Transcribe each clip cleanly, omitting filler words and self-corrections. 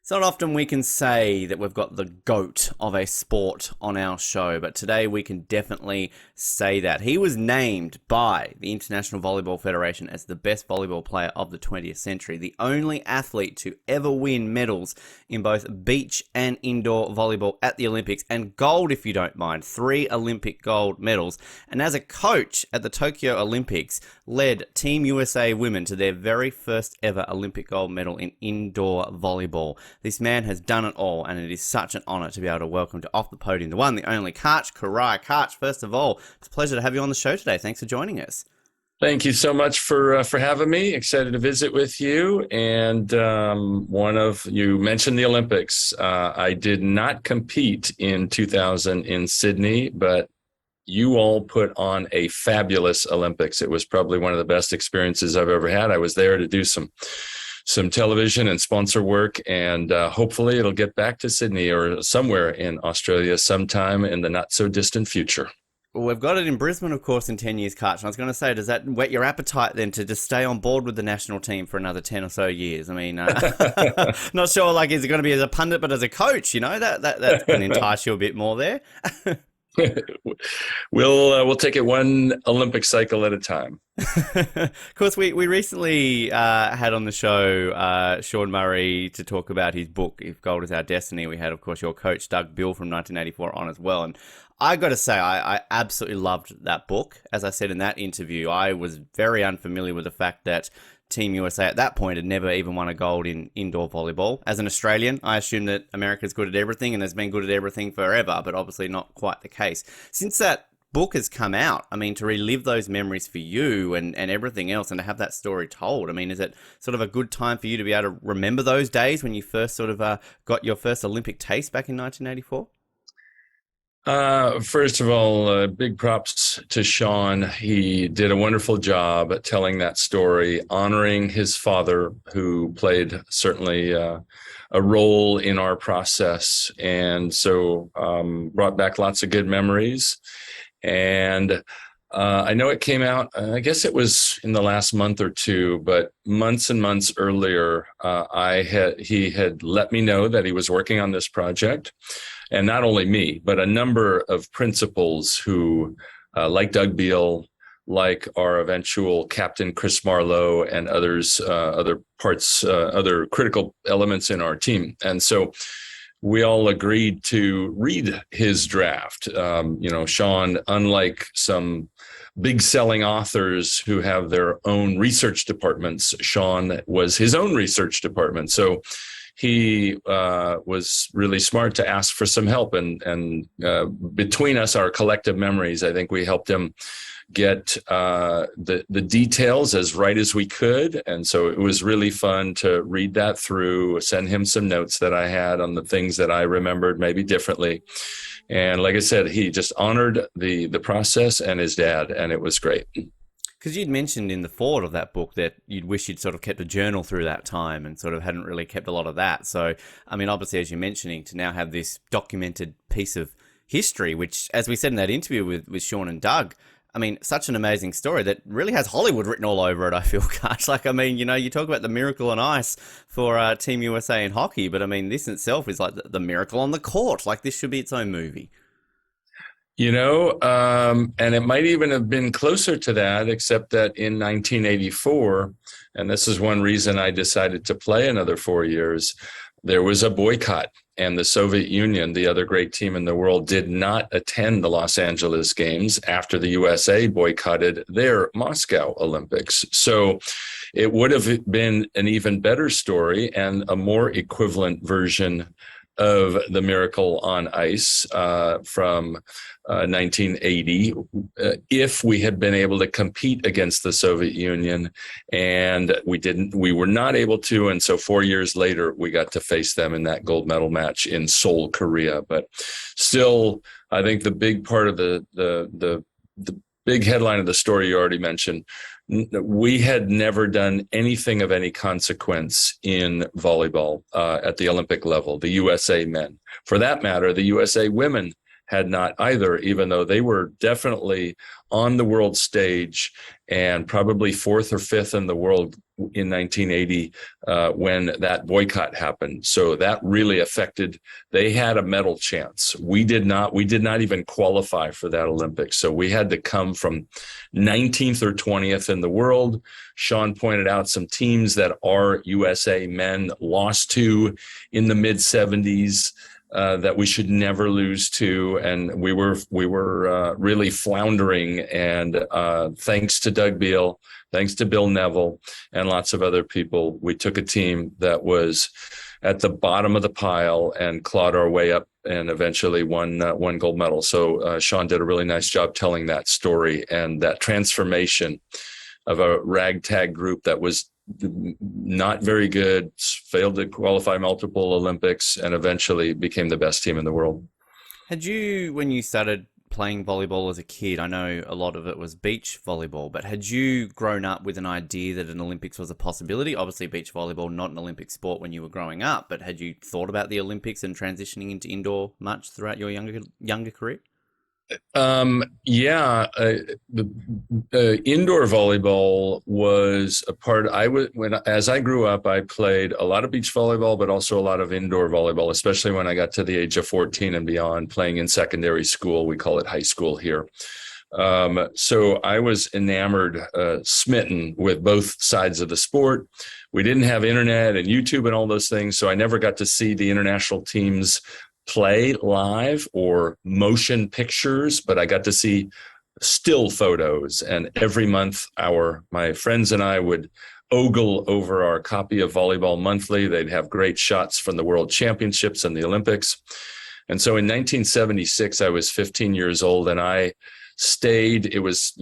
It's not often we can say that we've got the GOAT of a sport on our show, but today we can definitely say that. He was named by the International Volleyball Federation as the best volleyball player of the 20th century, the only athlete to ever win medals in both beach and indoor volleyball at the Olympics, and gold, if you don't mind, 3 Olympic gold medals. And as a coach at the Tokyo Olympics, led Team USA women to their very first ever Olympic gold medal in indoor volleyball. This man has done it all, and it is such an honour to be able to welcome to Off the Podium the one, the only Karch Kiraly. Karch, first of all, it's a pleasure to have you on the show today. Thanks for joining us. Thank you so much for having me. Excited to visit with you. And you mentioned the Olympics. I did not compete in 2000 in Sydney, but you all put on a fabulous Olympics. It was probably one of the best experiences I've ever had. I was there to do some television and sponsor work, and hopefully it'll get back to Sydney or somewhere in Australia sometime in the not so distant future. Well, we've got it in Brisbane, of course, in 10 years, Karch. And I was going to say, does that whet your appetite then to just stay on board with the national team for another 10 or so years? I mean, not sure, like, is it going to be as a pundit, but as a coach, you know, that can entice you a bit more there. We'll take it one Olympic cycle at a time. Of course, we recently had on the show Sean Murray to talk about his book, If Gold Is Our Destiny. We had, of course, your coach, Doug Bill from 1984 on as well. And I got to say, I absolutely loved that book. As I said in that interview, I was very unfamiliar with the fact that Team USA at that point had never even won a gold in indoor volleyball. As an Australian, I assume that America's good at everything and has been good at everything forever, but obviously not quite the case. Since that book has come out, I mean, to relive those memories for you and everything else and to have that story told, I mean, is it sort of a good time for you to be able to remember those days when you first sort of got your first Olympic taste back in 1984? First of all, big props to Sean. He did a wonderful job at telling that story, honoring his father, who played certainly a role in our process. And so brought back lots of good memories. And I know it came out, I guess it was in the last month or two, but months and months earlier, he had let me know that he was working on this project. And not only me, but a number of principals who, like Doug Beal, like our eventual captain, Chris Marlowe, and others, other critical elements in our team. And so we all agreed to read his draft. Sean, unlike some big selling authors who have their own research departments, Sean was his own research department. So he was really smart to ask for some help, and between us, our collective memories, I think we helped him get the details as right as we could. And so it was really fun to read that through, send him some notes that I had on the things that I remembered maybe differently. And like I said, he just honored the process and his dad, and it was great. Because you'd mentioned in the foreword of that book that you'd wish you'd sort of kept a journal through that time and sort of hadn't really kept a lot of that. So, I mean, obviously, as you're mentioning, to now have this documented piece of history, which, as we said in that interview with Sean and Doug, I mean, such an amazing story that really has Hollywood written all over it, I feel, Karch. Like, I mean, you know, you talk about the miracle on ice for Team USA in hockey, but I mean, this in itself is like the miracle on the court. Like, this should be its own movie. And it might even have been closer to that, except that in 1984, and this is one reason I decided to play another 4 years, there was a boycott, and the Soviet Union, the other great team in the world, did not attend the Los Angeles Games after the USA boycotted their Moscow Olympics. So it would have been an even better story and a more equivalent version of the miracle on ice from 1980, if we had been able to compete against the Soviet Union, and we were not able to. And so 4 years later, we got to face them in that gold medal match in Seoul, Korea. But still, I think the big part of the big headline of the story you already mentioned, we had never done anything of any consequence in volleyball at the Olympic level, the USA men. For that matter, the USA women had not either, even though they were definitely on the world stage and probably fourth or fifth in the world in 1980 when that boycott happened. So that really affected, they had a medal chance. We did not even qualify for that Olympics. So we had to come from 19th or 20th in the world. Sean pointed out some teams that our USA men lost to in the mid 70s. That we should never lose to, and we were really floundering. And thanks to Doug Beal, thanks to Bill Neville, and lots of other people, we took a team that was at the bottom of the pile and clawed our way up, and eventually won gold medal. So Sean did a really nice job telling that story and that transformation of a ragtag group that was not very good, failed to qualify multiple Olympics, and eventually became the best team in the world. Had you, when you started playing volleyball as a kid, I know a lot of it was beach volleyball, but had you grown up with an idea that an Olympics was a possibility? Obviously, beach volleyball, not an Olympic sport when you were growing up, but had you thought about the Olympics and transitioning into indoor much throughout your younger career? Yeah, indoor volleyball was a part. As I grew up, I played a lot of beach volleyball, but also a lot of indoor volleyball, especially when I got to the age of 14 and beyond, playing in secondary school. We call it high school here. So I was enamored, smitten with both sides of the sport. We didn't have internet and YouTube and all those things, so I never got to see the international teams play live or motion pictures, but I got to see still photos. And every month, my friends and I would ogle over our copy of Volleyball Monthly. They'd have great shots from the World Championships and the Olympics. And so in 1976, I was 15 years old, and I stayed. It was,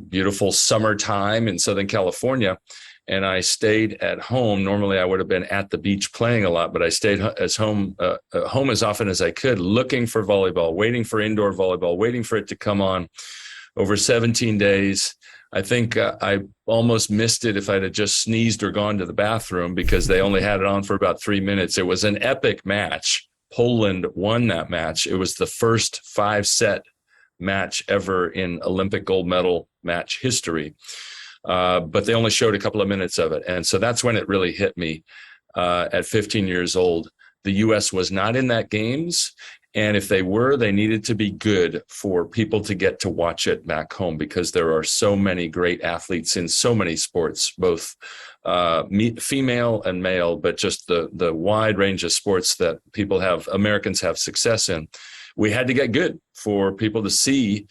beautiful summertime in Southern California. And I stayed at home. Normally, I would have been at the beach playing a lot, but I stayed home as often as I could, looking for volleyball, waiting for indoor volleyball, waiting for it to come on. Over 17 days, I think I almost missed it if I'd have just sneezed or gone to the bathroom, because they only had it on for about 3 minutes. It was an epic match. Poland won that match. It was the first 5-set match ever in Olympic gold medal match history. But they only showed a couple of minutes of it. And so that's when it really hit me at 15 years old. The U.S. was not in that games. And if they were, they needed to be good for people to get to watch it back home, because there are so many great athletes in so many sports, both female and male, but just the wide range of sports that Americans have success in. We had to get good for people to see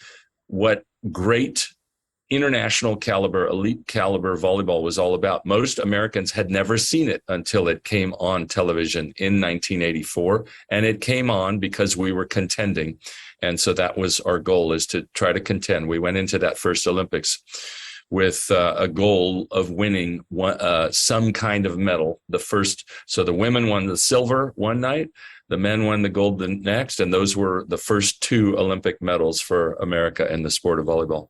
what great international caliber, elite caliber volleyball was all about. Most Americans had never seen it until it came on television in 1984. And it came on because we were contending. And so that was our goal, is to try to contend. We went into that first Olympics with a goal of winning some kind of medal. So the women won the silver one night, the men won the gold the next. And those were the first 2 Olympic medals for America in the sport of volleyball.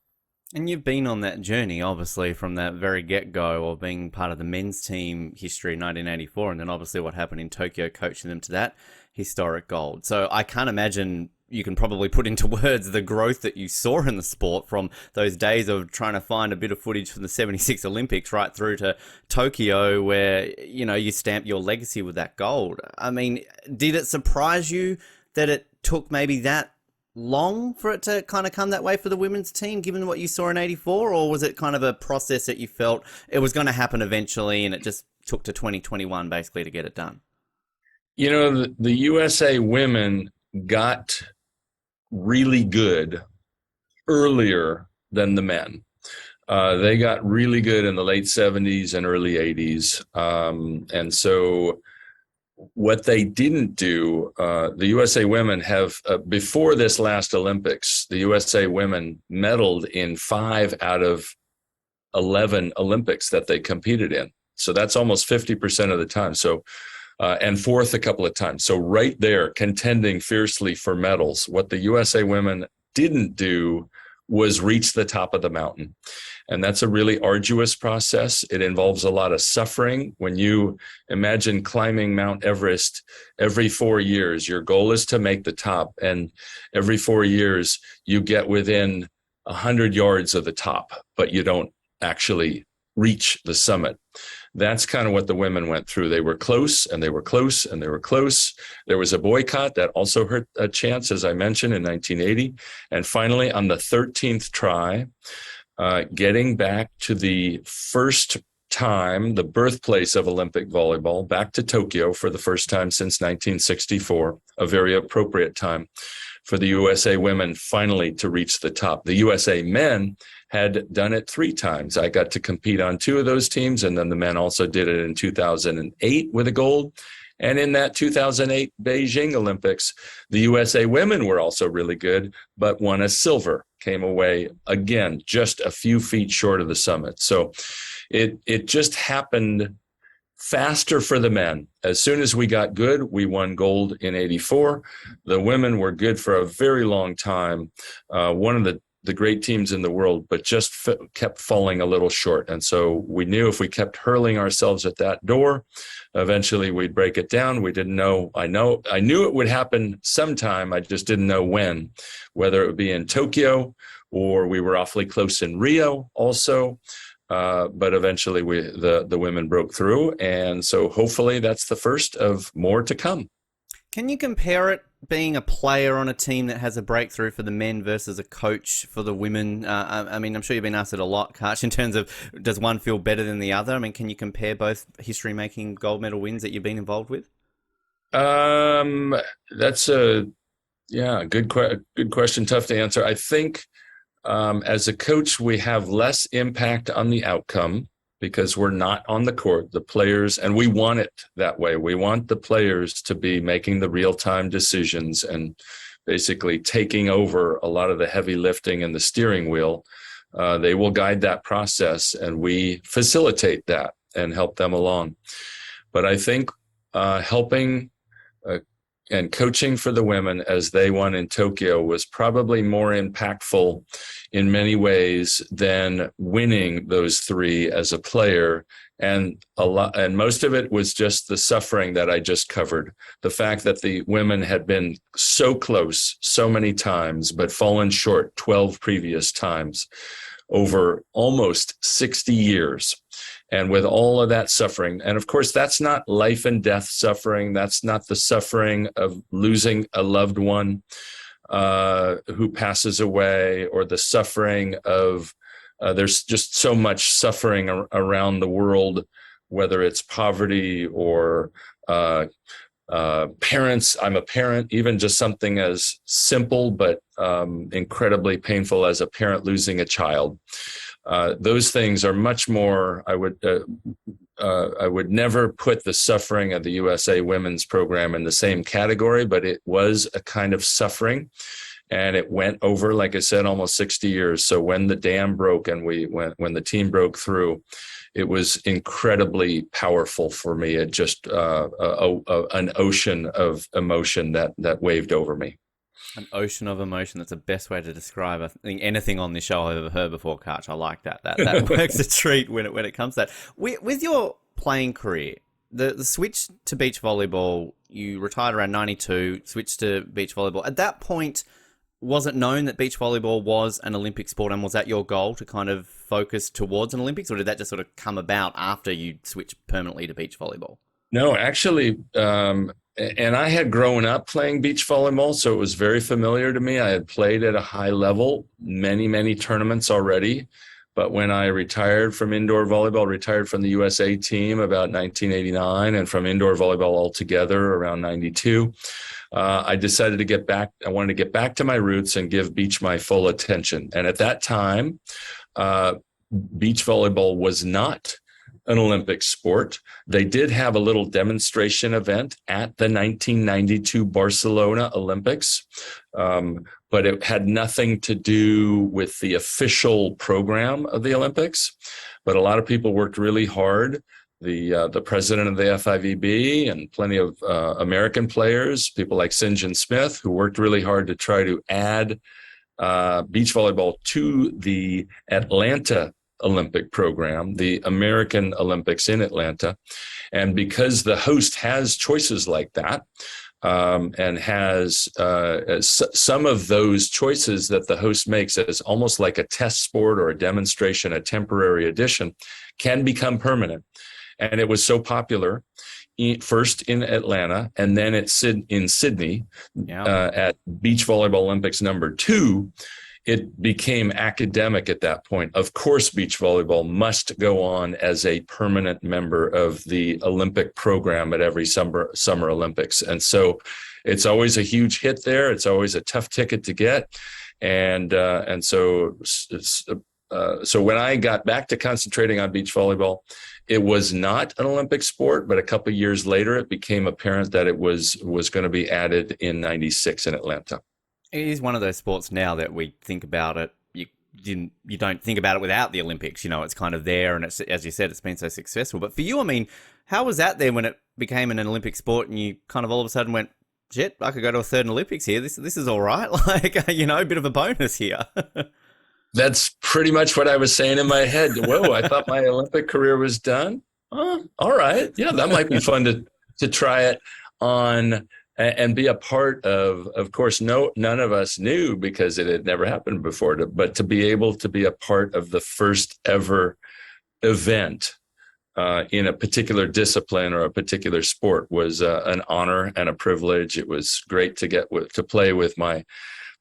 And you've been on that journey, obviously, from that very get-go of being part of the men's team history in 1984, and then obviously what happened in Tokyo, coaching them to that historic gold. So I can't imagine you can probably put into words the growth that you saw in the sport from those days of trying to find a bit of footage from the 76 Olympics right through to Tokyo, where, you stamped your legacy with that gold. I mean, did it surprise you that it took maybe that long for it to kind of come that way for the women's team, given what you saw in 84? Or was it kind of a process that you felt it was going to happen eventually and it just took to 2021 basically to get it done? The USA women got really good earlier than the men. They got really good in the late 70s and early 80s. And so what they didn't do, the USA women have, before this last Olympics, the USA women medaled in 5 out of 11 Olympics that they competed in. So that's almost 50% of the time. So, and 4th a couple of times. So right there, contending fiercely for medals. What the USA women didn't do was reach the top of the mountain. And that's a really arduous process. It involves a lot of suffering. When you imagine climbing Mount Everest every 4 years, your goal is to make the top. And every 4 years, you get within 100 yards of the top, but you don't actually reach the summit. That's kind of what the women went through. They were close and they were close and they were close. There was a boycott that also hurt a chance, as I mentioned, in 1980. And finally, on the 13th try, getting back to the first time, the birthplace of Olympic volleyball, back to Tokyo for the first time since 1964, a very appropriate time for the USA women finally to reach the top. The USA men had done it 3 times. I got to compete on 2 of those teams, and then the men also did it in 2008 with a gold. And in that 2008 Beijing Olympics, the USA women were also really good, but won a silver, came away again, just a few feet short of the summit. So it just happened faster for the men. As soon as we got good, we won gold in 84. The women were good for a very long time. One of the great teams in the world, but just kept falling a little short. And so we knew if we kept hurling ourselves at that door, eventually we'd break it down. We didn't know. I knew it would happen sometime. I just didn't know when, whether it would be in Tokyo or we were awfully close in Rio also. But eventually the women broke through. And so hopefully that's the first of more to come. Can you compare it, being a player on a team that has a breakthrough for the men versus a coach for the women? I mean, I'm sure you've been asked it a lot, Karch, in terms of does one feel better than the other? I mean, can you compare both history-making gold medal wins that you've been involved with? That's a good question. Tough to answer. I think as a coach, we have less impact on the outcome because we're not on the court, the players, and we want it that way. We want the players to be making the real-time decisions and basically taking over a lot of the heavy lifting and the steering wheel. They will guide that process, and we facilitate that and help them along. But I think helping and coaching for the women as they won in Tokyo was probably more impactful in many ways than winning those 3 as a player. And most of it was just the suffering that I just covered. The fact that the women had been so close so many times, but fallen short 12 previous times over almost 60 years. And with all of that suffering, and of course, that's not life and death suffering. That's not the suffering of losing a loved one who passes away, or the suffering of, there's just so much suffering around the world, whether it's poverty or parents. I'm a parent, even just something as simple but incredibly painful as a parent losing a child. Those things are much more. I would never put the suffering of the USA Women's Program in the same category, but it was a kind of suffering, and it went over, like I said, almost 60 years. So when the dam broke and when the team broke through, it was incredibly powerful for me. It just an ocean of emotion that waved over me. An ocean of emotion. That's the best way to describe, I think, anything on this show I've ever heard before, Karch. I like that. That works a treat when it comes to that. With your playing career, the switch to beach volleyball, you retired around 92, switched to beach volleyball. At that point, was it known that beach volleyball was an Olympic sport, and was that your goal to kind of focus towards an Olympics, or did that just sort of come about after you switched permanently to beach volleyball? No, actually, and I had grown up playing beach volleyball, so it was very familiar to me. I had played at a high level, many tournaments already. But when I retired from indoor volleyball, retired from the USA team about 1989, and from indoor volleyball altogether around 92, I decided to get back. I wanted to get back to my roots and give beach my full attention. And at that time, beach volleyball was not an Olympic sport. They did have a little demonstration event at the 1992 Barcelona Olympics, but it had nothing to do with the official program of the Olympics. But a lot of people worked really hard. The president of the FIVB and plenty of American players, people like St. John Smith, who worked really hard to try to add beach volleyball to the Atlanta Olympic program, the American Olympics in Atlanta. And because the host has choices like that, and has some of those choices that the host makes as almost like a test sport or a demonstration, a temporary addition, can become permanent. And it was so popular first in Atlanta and then in Sydney at Beach Volleyball Olympics #2. It became academic at that point. Of course, beach volleyball must go on as a permanent member of the Olympic program at every Summer Olympics. And so it's always a huge hit there. It's always a tough ticket to get. And so when I got back to concentrating on beach volleyball, it was not an Olympic sport, but a couple of years later, it became apparent that it was going to be added in '96 in Atlanta. It is one of those sports now that we think about it. You don't think about it without the Olympics. You know, it's kind of there, and it's, as you said, it's been so successful. But for you, I mean, how was that then when it became an Olympic sport, and you kind of all of a sudden went, "Shit, I could go to a third Olympics here. This is all right." Like, a bit of a bonus here. That's pretty much what I was saying in my head. Whoa, I thought my Olympic career was done. Oh, all right, yeah, that might be fun to try it on. And be a part of. Of course, none of us knew because it had never happened before. But to be able to be a part of the first ever event in a particular discipline or a particular sport was an honor and a privilege. It was great to get to play with my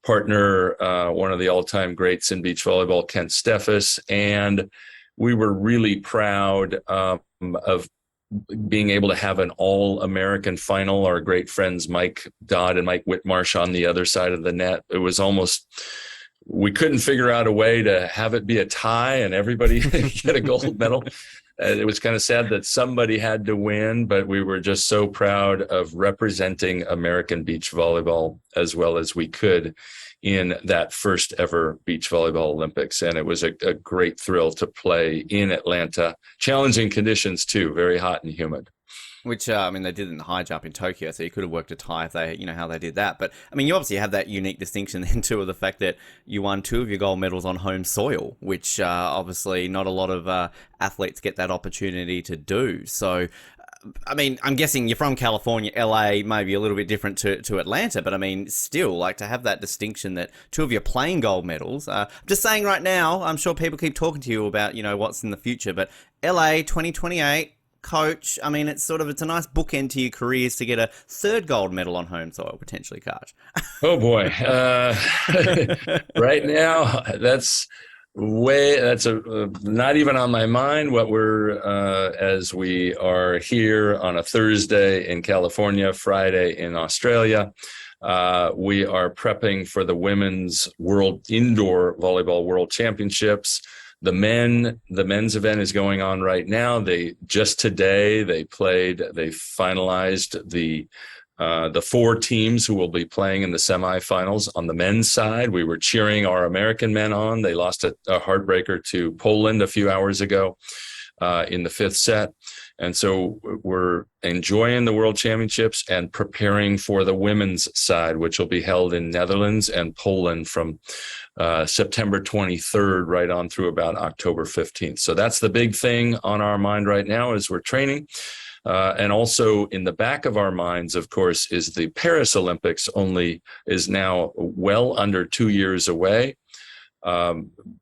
partner, one of the all-time greats in beach volleyball, Kent Steffes, and we were really proud of being able to have an all-American final. Our great friends Mike Dodd and Mike Whitmarsh on the other side of the net. It was almost, we couldn't figure out a way to have it be a tie and everybody get a gold medal. It was kind of sad that somebody had to win, but we were just so proud of representing American beach volleyball as well as we could in that first ever beach volleyball Olympics. And it was a great thrill to play in Atlanta. Challenging conditions too, very hot and humid. Which, they did in the high jump in Tokyo, so you could have worked a tie if they, how they did that. But, you obviously have that unique distinction then too of the fact that you won 2 of your gold medals on home soil, which obviously not a lot of athletes get that opportunity to do. So, I'm guessing you're from California, LA, maybe a little bit different to Atlanta, but still, like, to have that distinction that 2 of your playing gold medals. I'm just saying right now, I'm sure people keep talking to you about, what's in the future, but LA 2028, coach, it's a nice bookend to your careers to get a 3rd gold medal on home soil, potentially, Karch. Oh boy. Right now, that's not even on my mind. What we're as we are here on a Thursday in California, Friday in Australia, we are prepping for the Women's World Indoor Volleyball World Championships. The men's event is going on right now. Just today they finalized the 4 teams who will be playing in the semifinals. On the men's side, we were cheering our American men on. They lost a heartbreaker to Poland a few hours ago in the 5th set. And so we're enjoying the World Championships and preparing for the women's side, which will be held in Netherlands and Poland from September 23rd right on through about October 15th. So that's the big thing on our mind right now as we're training. And also in the back of our minds, of course, is the Paris Olympics is now well under 2 years away.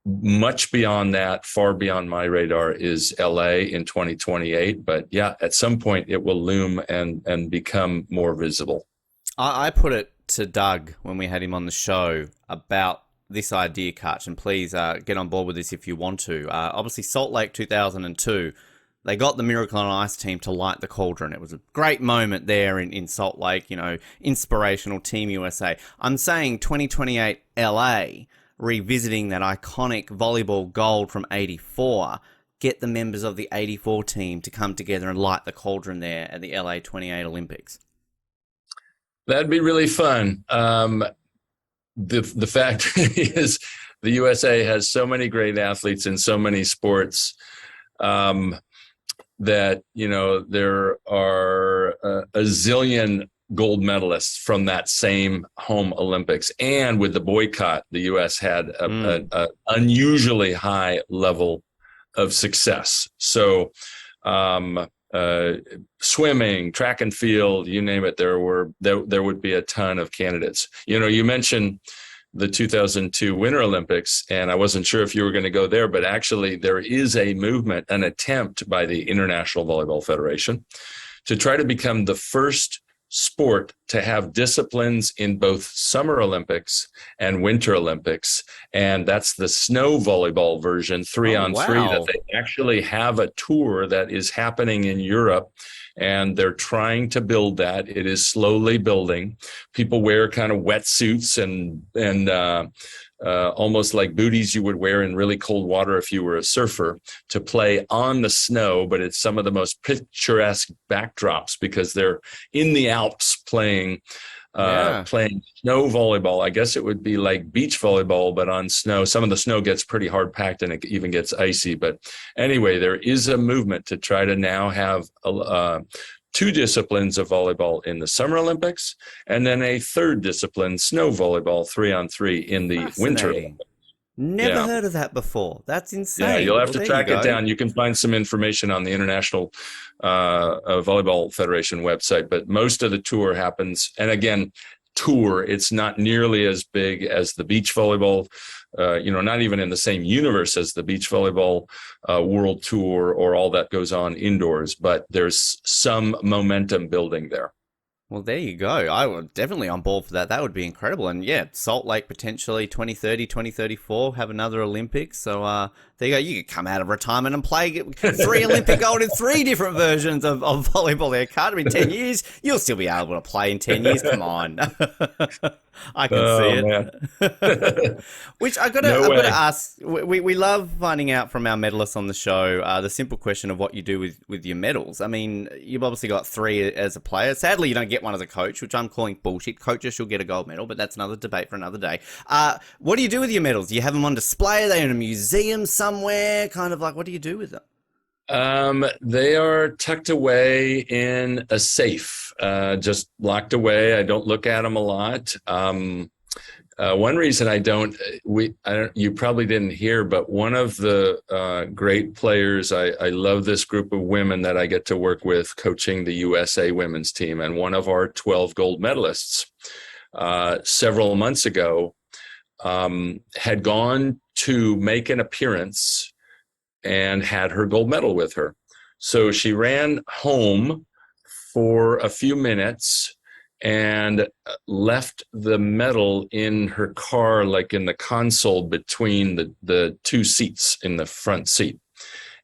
Much beyond that, far beyond my radar, is LA in 2028. But yeah, at some point it will loom and become more visible. I put it to Doug when we had him on the show about this idea, Karch, and please get on board with this if you want to. Obviously, Salt Lake 2002, they got the Miracle on Ice team to light the cauldron. It was a great moment there in Salt Lake, inspirational Team USA. I'm saying 2028 LA, revisiting that iconic volleyball gold from 84, get the members of the 84 team to come together and light the cauldron there at the LA 28 Olympics. That'd be really fun. The fact is the USA has so many great athletes in so many sports that, there are a zillion gold medalists from that same home Olympics. And with the boycott, the U.S. had an unusually high level of success. So, swimming, track and field, you name it, there would be a ton of candidates. You mentioned the 2002 Winter Olympics, and I wasn't sure if you were going to go there, but actually there is a movement, an attempt by the International Volleyball Federation to try to become the first sport to have disciplines in both Summer Olympics and Winter Olympics. And that's the snow volleyball version, 3-on-3, wow. that they actually have a tour that is happening in Europe. And they're trying to build that. It is slowly building. People wear kind of wetsuits and almost like booties you would wear in really cold water if you were a surfer, to play on the snow. But it's some of the most picturesque backdrops because they're in the Alps playing snow volleyball. I guess it would be like beach volleyball, but on snow. Some of the snow gets pretty hard packed and it even gets icy. But anyway, there is a movement to try to now have two disciplines of volleyball in the Summer Olympics, and then a third discipline, snow volleyball, 3-on-3 in the Winter Olympics. Never heard of that before. That's insane. Yeah, you'll have to track it down. You can find some information on the International Volleyball Federation website, but most of the tour happens, and again, it's not nearly as big as the beach volleyball, not even in the same universe as the beach volleyball world tour or all that goes on indoors, but there's some momentum building there. Well, there you go. I was definitely on board for that. That would be incredible. And yeah, Salt Lake potentially 2030, 2034, have another Olympics. So there you go. You could come out of retirement and play 3 Olympic gold in 3 different versions of volleyball there. Can't in 10 years. You'll still be able to play in 10 years. Come on. I can see it. Which I've got to ask. We love finding out from our medalists on the show the simple question of what you do with your medals. I mean, you've obviously got 3 as a player. Sadly, you don't get one as a coach, which I'm calling bullshit. Coaches should get a gold medal, but that's another debate for another day. What do you do with your medals? Do you have them on display? Are they in a museum somewhere? Kind of like, what do you do with them? They are tucked away in a safe, just locked away. I don't look at them a lot. One reason you probably didn't hear, but one of the great players, I love this group of women that I get to work with coaching the USA women's team. And one of our 12 gold medalists several months ago had gone to make an appearance and had her gold medal with her. So she ran home for a few minutes and left the medal in her car, like in the console between the 2 seats in the front seat.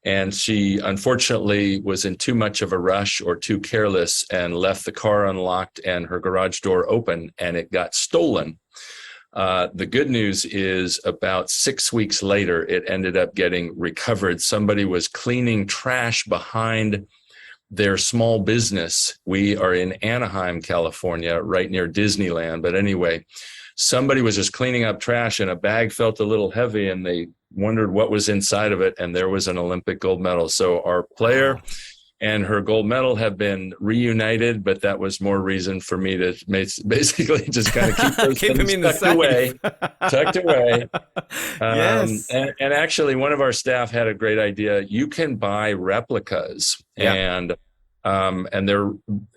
And she unfortunately was in too much of a rush or too careless and left the car unlocked and her garage door open, and it got stolen. The good news is about 6 weeks later, it ended up getting recovered. Somebody was cleaning trash behind their small business. We are in Anaheim, California, right near Disneyland. But anyway, somebody was just cleaning up trash and a bag felt a little heavy and they wondered what was inside of it. And there was an Olympic gold medal. So our player and her gold medal have been reunited, but that was more reason for me to basically just kind of keep those keep them in tucked away. Yes. And actually, one of our staff had a great idea. You can buy replicas, and they're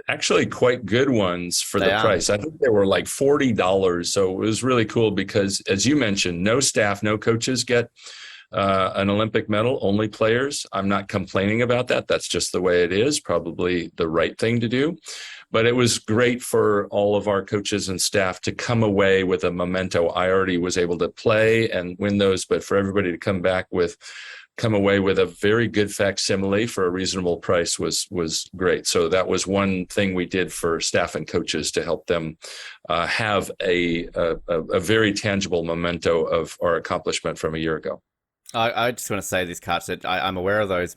actually quite good ones for the price. I think they were like $40. So it was really cool because, as you mentioned, no staff, no coaches get an Olympic medal, only players. I'm not complaining about that. That's just the way it is, probably the right thing to do. But it was great for all of our coaches and staff to come away with a memento. I already was able to play and win those, but for everybody to come away with a very good facsimile for a reasonable price was great. So that was one thing we did for staff and coaches to help them have a very tangible memento of our accomplishment from a year ago. I just want to say this, Karch, that I'm aware of those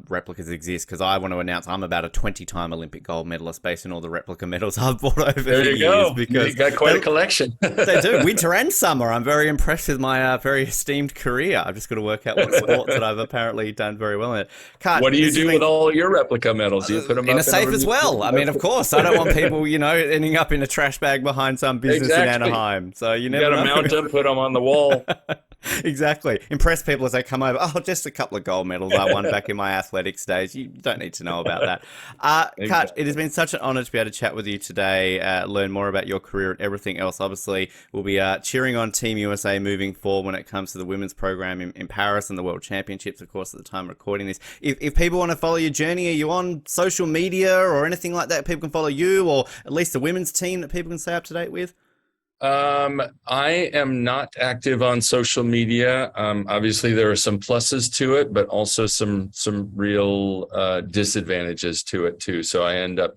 replicas exist because I want to announce I'm about a 20-time Olympic gold medalist based on all the replica medals I've bought over the years. Go. Because you got quite a collection. They do, winter and summer. I'm very impressed with my very esteemed career. I've just got to work out what sports that I've apparently done very well in it. Karch, what do you do with all your replica medals? Do you put them in up a safe as well? I mean, of course, I don't want people, ending up in a trash bag behind some business in Anaheim. So you never know. You got to mount them, put them on the wall. Exactly. Impress people as they come over. Oh, just a couple of gold medals I won back in my athletics days. You don't need to know about that. Karch, it has Exactly. been such an honor to be able to chat with you today, learn more about your career and everything else. Obviously, we'll be cheering on Team USA moving forward when it comes to the women's program in Paris and the World Championships, of course, at the time of recording this. If people want to follow your journey, are you on social media or anything like that? People can follow you, or at least the women's team that people can stay up to date with? I am not active on social media. Obviously, there are some pluses to it, but also some real disadvantages to it too. So I end up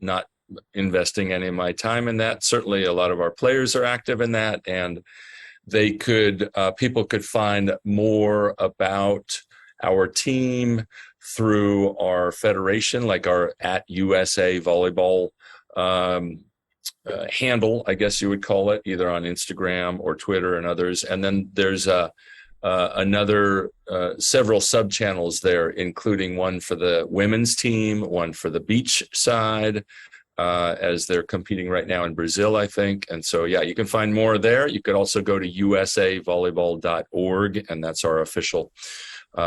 not investing any of my time in that. Certainly, a lot of our players are active in that, and people could find more about our team through our federation, like our at USA Volleyball. Handle, I guess you would call it, either on Instagram or Twitter and others. And then there's another several sub channels there, including one for the women's team, one for the beach side, as they're competing right now in Brazil, I think. And so, yeah, you can find more there. You could also go to usavolleyball.org, and that's our official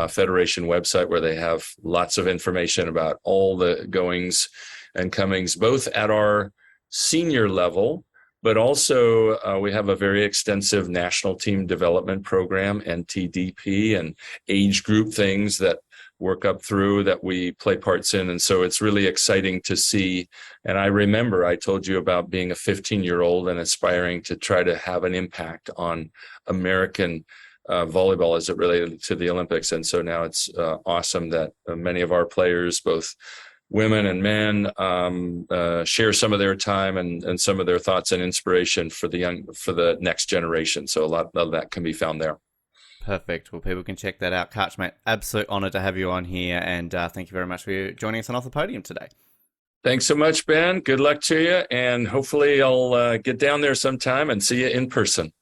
federation website, where they have lots of information about all the goings and comings, both at our senior level, but also we have a very extensive national team development program, NTDP, and age group things that work up through that we play parts in. And so it's really exciting to see. And I remember I told you about being a 15-year-old and aspiring to try to have an impact on American volleyball as it related to the Olympics. And so now it's awesome that many of our players, both women and men, share some of their time and some of their thoughts and inspiration for the next generation. So a lot of that can be found there. Perfect. Well, people can check that out. Karch, mate, absolute honor to have you on here, and thank you very much for joining us on Off the Podium today. Thanks so much, Ben. Good luck to you, and hopefully I'll get down there sometime and see you in person.